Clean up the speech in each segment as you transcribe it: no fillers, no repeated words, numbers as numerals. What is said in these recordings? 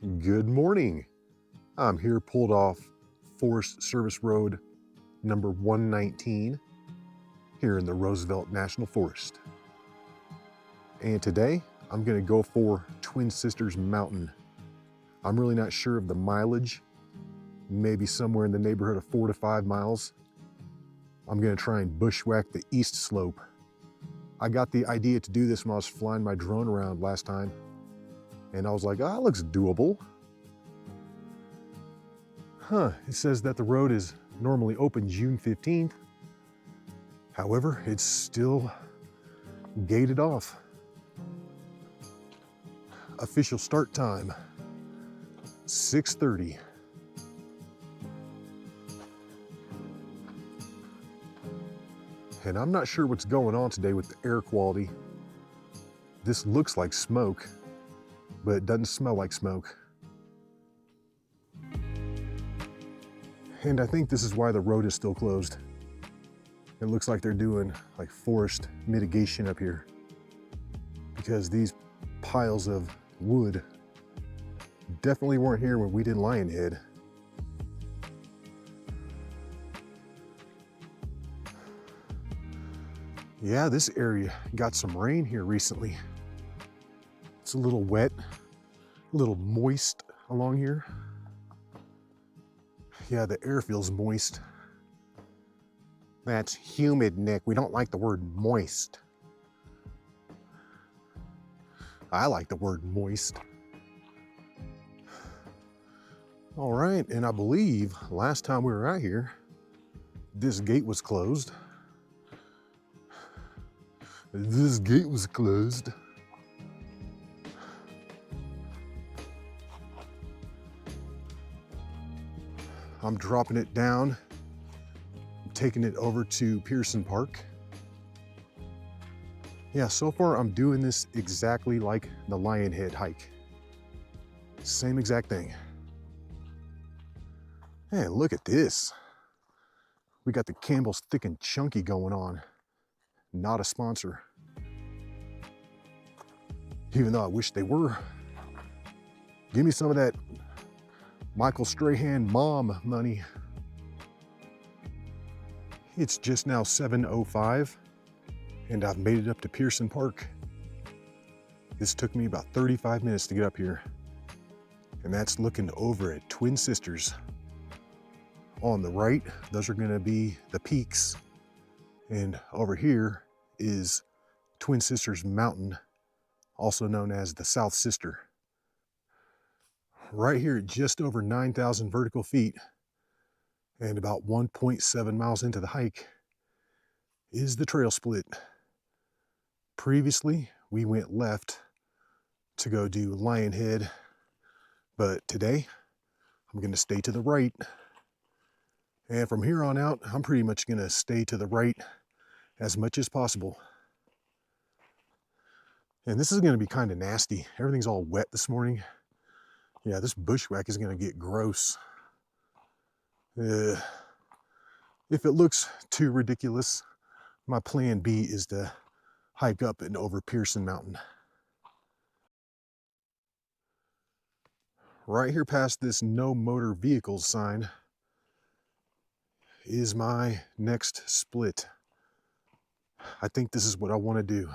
Good morning. I'm here pulled off Forest Service Road number 119 here in the Roosevelt National Forest. And today I'm going to go for Twin Sisters Mountain. I'm really not sure of the mileage, maybe somewhere in the neighborhood of 4 to 5 miles. I'm going to try and bushwhack the east slope. I got the idea to do this when I was flying my drone around last time, and I was like, that looks doable. It says that the road is normally open June 15th. However, it's still gated off. Official start time, 6:30. And I'm not sure what's going on today with the air quality. This looks like smoke, but it doesn't smell like smoke. And I think this is why the road is still closed. It looks like they're doing like forest mitigation up here, because these piles of wood definitely weren't here when we did Lionhead. Yeah, this area got some rain here recently. It's a little wet, a little moist along here. Yeah, the air feels moist. That's humid, Nick. We don't like the word moist. I like the word moist. All right, and I believe last time we were out here, this gate was closed. This gate was closed. I'm dropping it down, taking it over to Pearson Park. Yeah, so far I'm doing this exactly like the Lionhead hike. Same exact thing. Hey, look at this. We got the Campbell's Thick and Chunky going on. Not a sponsor. Even though I wish they were. Give me some of that Michael Strahan mom money. It's just now 7:05 and I've made it up to Pearson Park. This took me about 35 minutes to get up here. And that's looking over at Twin Sisters. On the right, those are gonna be the peaks. And over here is Twin Sisters Mountain, also known as the South Sister. Right here at just over 9,000 vertical feet and about 1.7 miles into the hike is the trail split. Previously, we went left to go do Lionhead, but today I'm gonna stay to the right. And from here on out, I'm pretty much gonna stay to the right as much as possible. And this is gonna be kind of nasty. Everything's all wet this morning. Yeah, this bushwhack is gonna get gross. If it looks too ridiculous, my plan B is to hike up and over Pearson Mountain. Right here past this no motor vehicles sign is my next split. I think this is what I want to do.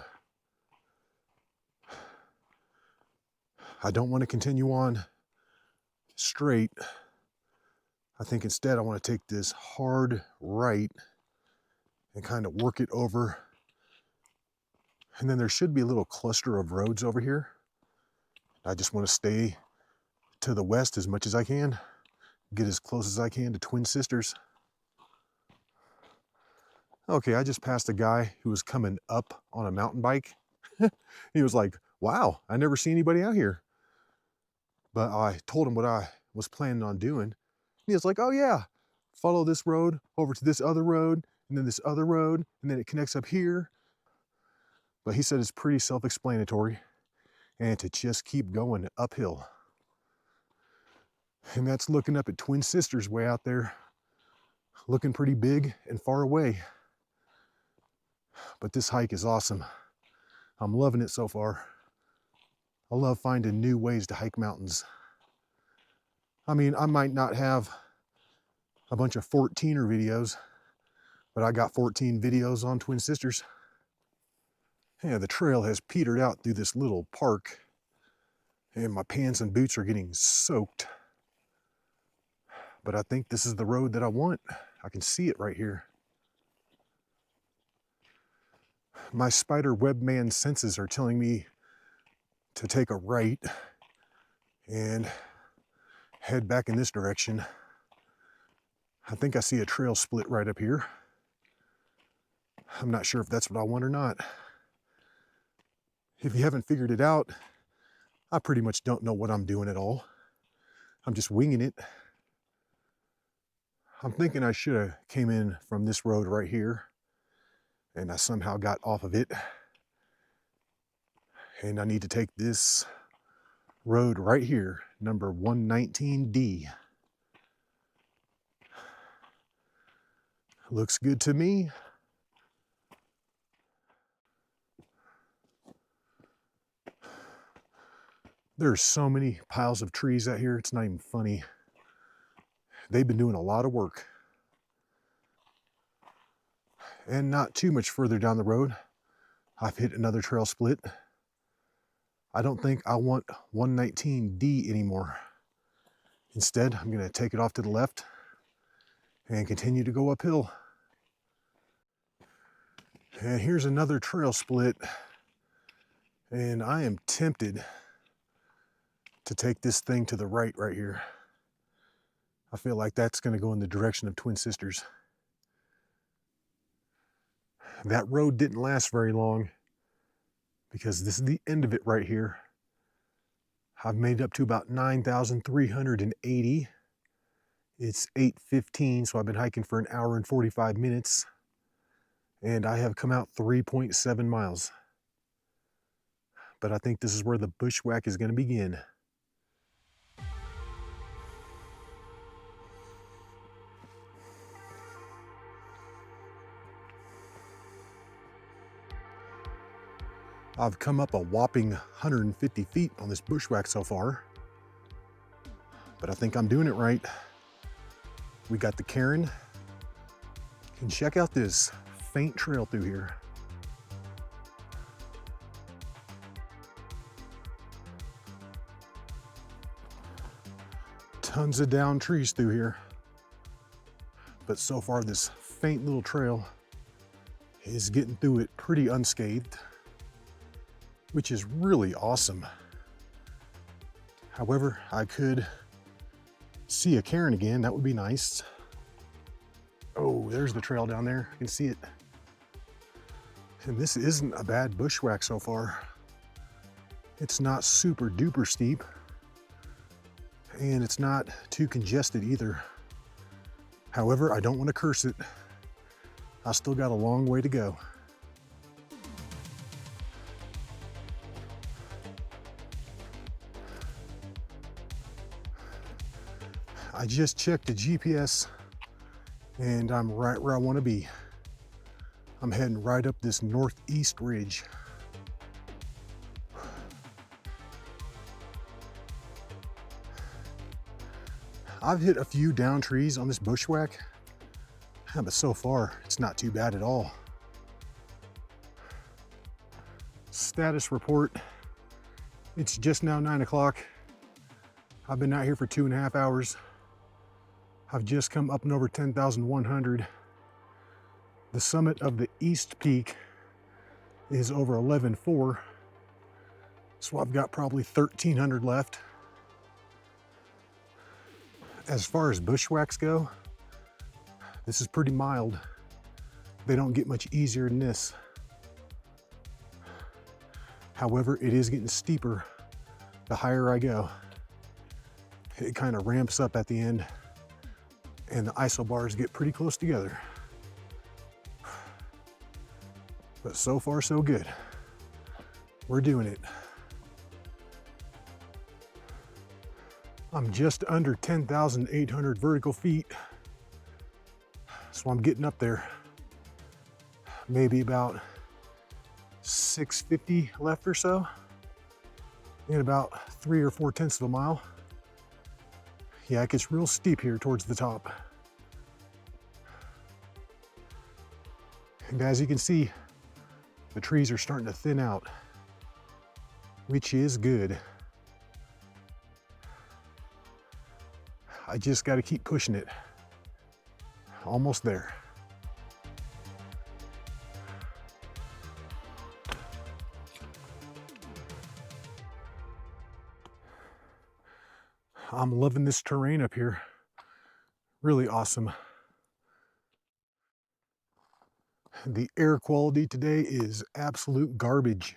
I don't want to continue on straight. I think instead I want to take this hard right and kind of work it over. And then there should be a little cluster of roads over here. I just want to stay to the west as much as I can, get as close as I can to Twin Sisters. Okay, I just passed a guy who was coming up on a mountain bike. He was like, wow, I never see anybody out here. But I told him what I was planning on doing. He was like, oh yeah, follow this road over to this other road, and then this other road, and then it connects up here. But he said it's pretty self-explanatory and to just keep going uphill. And that's looking up at Twin Sisters way out there, looking pretty big and far away. But this hike is awesome. I'm loving it so far. I love finding new ways to hike mountains. I mean, I might not have a bunch of 14er videos, but I got 14 videos on Twin Sisters. Yeah, the trail has petered out through this little park, and my pants and boots are getting soaked. But I think this is the road that I want. I can see it right here. My spider webman senses are telling me to take a right and head back in this direction. I think I see a trail split right up here. I'm not sure if that's what I want or not. If you haven't figured it out, I pretty much don't know what I'm doing at all. I'm just winging it. I'm thinking I should have came in from this road right here, and I somehow got off of it. And I need to take this road right here, number 119D. Looks good to me. There's so many piles of trees out here, it's not even funny. They've been doing a lot of work. And not too much further down the road, I've hit another trail split. I don't think I want 119D anymore. Instead, I'm gonna take it off to the left and continue to go uphill. And here's another trail split. And I am tempted to take this thing to the right here. I feel like that's gonna go in the direction of Twin Sisters. That road didn't last very long because this is the end of it right here. I've made it up to about 9,380. It's 8:15, so I've been hiking for an hour and 45 minutes. And I have come out 3.7 miles. But I think this is where the bushwhack is going to begin. I've come up a whopping 150 feet on this bushwhack so far, but I think I'm doing it right. We got the cairn, and check out this faint trail through here. Tons of down trees through here, but so far this faint little trail is getting through it pretty unscathed, which is really awesome. However, I could see a cairn again. That would be nice. Oh, there's the trail down there. You can see it. And this isn't a bad bushwhack so far. It's not super duper steep, and it's not too congested either. However, I don't want to curse it. I still got a long way to go. I just checked the GPS and I'm right where I want to be. I'm heading right up this northeast ridge. I've hit a few down trees on this bushwhack, but so far it's not too bad at all. Status report, it's just now 9 o'clock. I've been out here for 2.5 hours. I've just come up and over 10,100. The summit of the east peak is over 11,400. So I've got probably 1,300 left. As far as bushwhacks go, this is pretty mild. They don't get much easier than this. However, it is getting steeper the higher I go. It kind of ramps up at the end, and the isobars get pretty close together. But so far, so good. We're doing it. I'm just under 10,800 vertical feet, so I'm getting up there. Maybe about 650 left or so, in about 3 or 4 tenths of a mile. Yeah, it gets real steep here towards the top. And as you can see, the trees are starting to thin out, which is good. I just got to keep pushing it. Almost there. I'm loving this terrain up here. Really awesome. The air quality today is absolute garbage.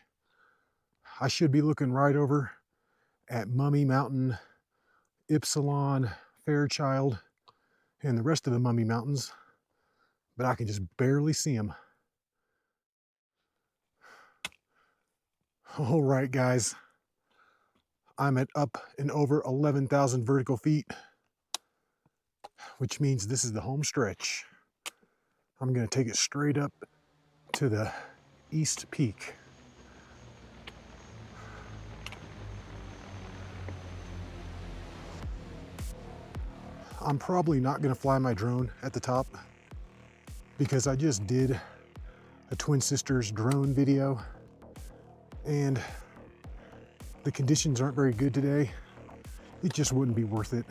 I should be looking right over at Mummy Mountain, Ypsilon, Fairchild, and the rest of the Mummy Mountains, but I can just barely see them. All right, guys. I'm at up and over 11,000 vertical feet, which means this is the home stretch. I'm going to take it straight up to the East Peak. I'm probably not going to fly my drone at the top because I just did a Twin Sisters drone video and the conditions aren't very good today. It just wouldn't be worth it.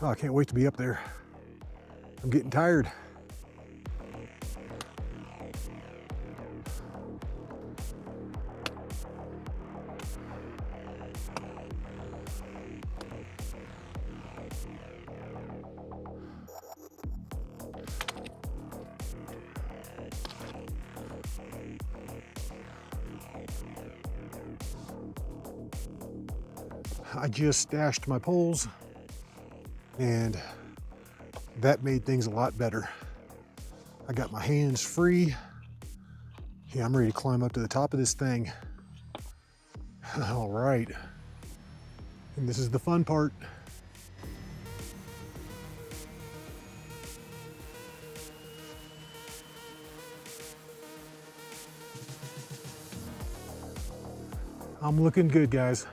Oh, I can't wait to be up there. I'm getting tired. I just stashed my poles and that made things a lot better. I got my hands free. Yeah, I'm ready to climb up to the top of this thing. All right. And this is the fun part. I'm looking good, guys.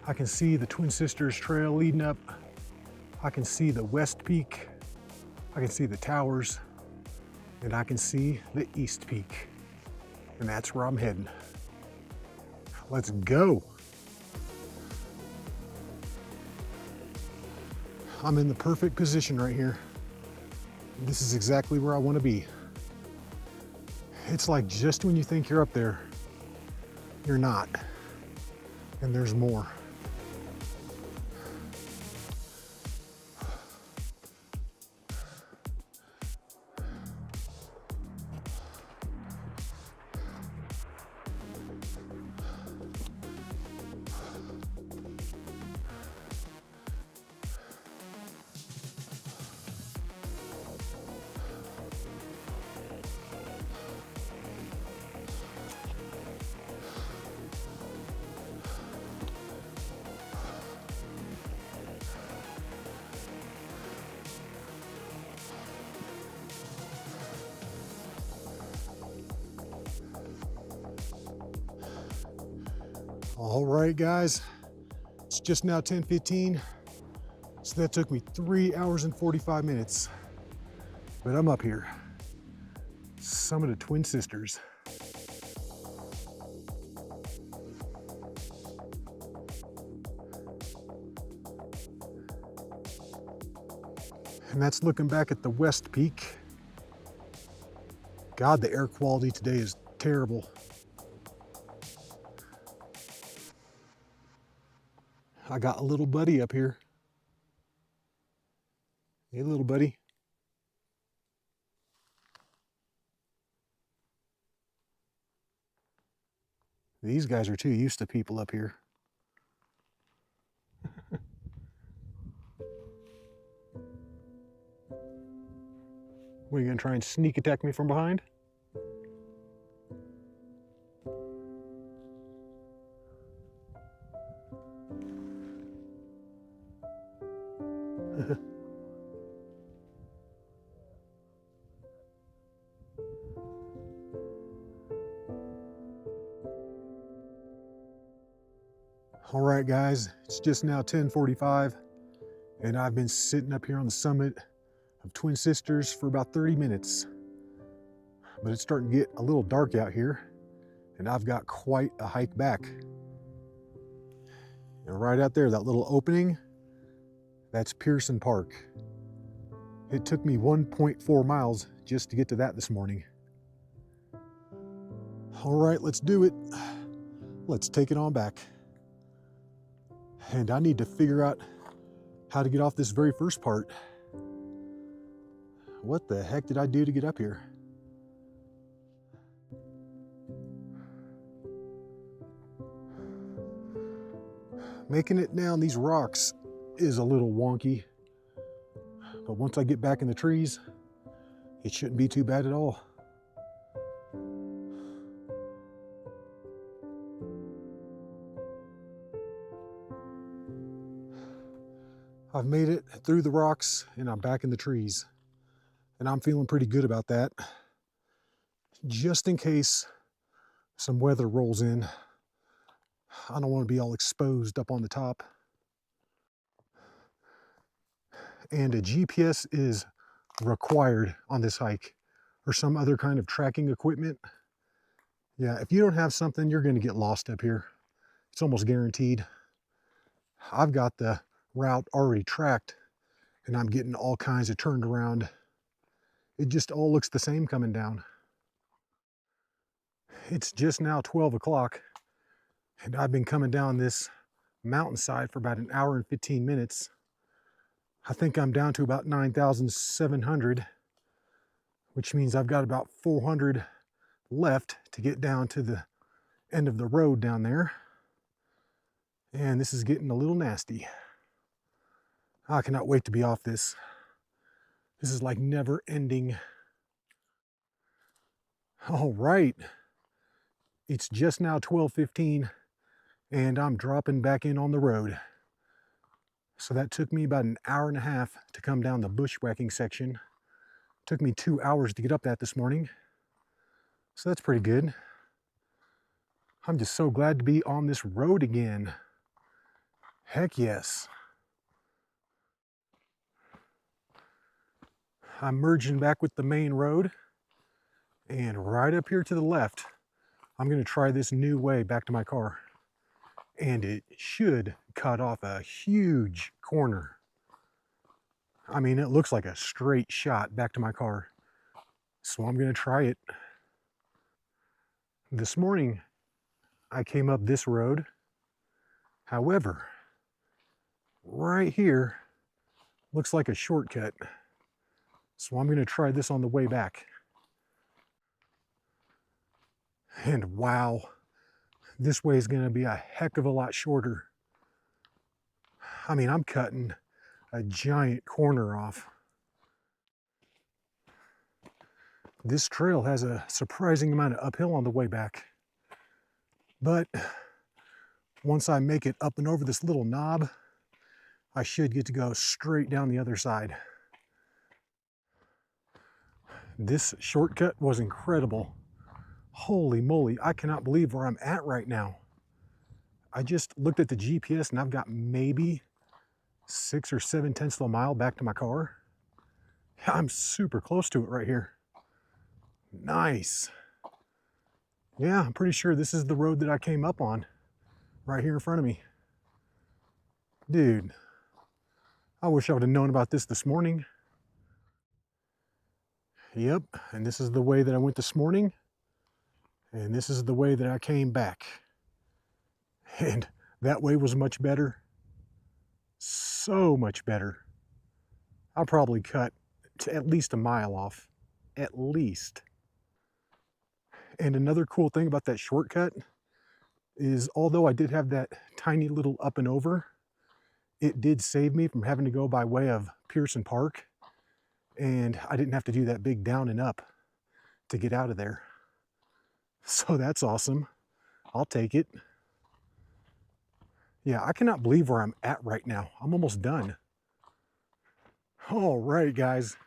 I can see the Twin Sisters trail leading up. I can see the West Peak. I can see the towers. And I can see the East Peak. And that's where I'm heading. Let's go. I'm in the perfect position right here. This is exactly where I want to be. It's like just when you think you're up there, you're not. And there's more. All right, guys, it's just now 10:15, so that took me 3 hours and 45 minutes, but I'm up here. Summit of Twin Sisters. And that's looking back at the West Peak. God, the air quality today is terrible. I got a little buddy up here. Hey, little buddy. These guys are too used to people up here. What, are you gonna try and sneak attack me from behind? All right, guys, it's just now 10:45, and I've been sitting up here on the summit of Twin Sisters for about 30 minutes. But it's starting to get a little dark out here, and I've got quite a hike back. And right out there, that little opening, that's Pearson Park. It took me 1.4 miles just to get to that this morning. All right, let's do it. Let's take it on back. And I need to figure out how to get off this very first part. What the heck did I do to get up here? Making it down these rocks is a little wonky, but once I get back in the trees, it shouldn't be too bad at all. I've made it through the rocks and I'm back in the trees, and I'm feeling pretty good about that. Just in case some weather rolls in, I don't want to be all exposed up on the top. And a GPS is required on this hike, or some other kind of tracking equipment. Yeah, if you don't have something, you're going to get lost up here. It's almost guaranteed. I've got the route already tracked, and I'm getting all kinds of turned around. It just all looks the same coming down. It's just now 12 o'clock, and I've been coming down this mountainside for about an hour and 15 minutes. I think I'm down to about 9,700, which means I've got about 400 left to get down to the end of the road down there. And this is getting a little nasty. I cannot wait to be off this. This is like never ending. All right. It's just now 12:15, and I'm dropping back in on the road. So that took me about an hour and a half to come down the bushwhacking section. Took me 2 hours to get up that this morning. So that's pretty good. I'm just so glad to be on this road again. Heck yes. I'm merging back with the main road, and right up here to the left, I'm going to try this new way back to my car. And it should cut off a huge corner. I mean, it looks like a straight shot back to my car. So I'm going to try it. This morning, I came up this road. However, right here looks like a shortcut. So I'm going to try this on the way back. And wow, this way is going to be a heck of a lot shorter. I mean, I'm cutting a giant corner off. This trail has a surprising amount of uphill on the way back. But once I make it up and over this little knob, I should get to go straight down the other side. This shortcut was incredible. Holy moly, I cannot believe where I'm at right now. I just looked at the GPS and I've got maybe 6 or 7 tenths of a mile back to my car. I'm super close to it right here. Nice. Yeah, I'm pretty sure this is the road that I came up on, right here in front of me. Dude, I wish I would have known about this morning. Yep, and this is the way that I went this morning, and this is the way that I came back. And that way was much better. So much better. I'll probably cut to at least a mile off. At least. And another cool thing about that shortcut is, although I did have that tiny little up and over, it did save me from having to go by way of Pearson Park, and I didn't have to do that big down and up to get out of there. So that's awesome. I'll take it. Yeah, I cannot believe where I'm at right now. I'm almost done. All right, guys,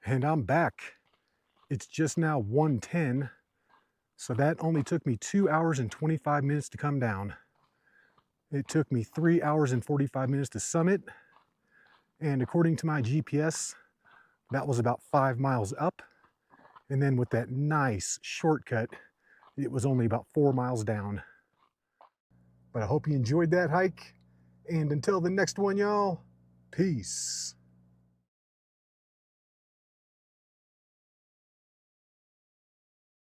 and I'm back. It's just now 1:10, so that only took me 2 hours and 25 minutes to come down. It took me 3 hours and 45 minutes to summit, and according to my GPS, that was about 5 miles up, and then with that nice shortcut, it was only about 4 miles down. But I hope you enjoyed that hike, and until the next one, y'all, peace.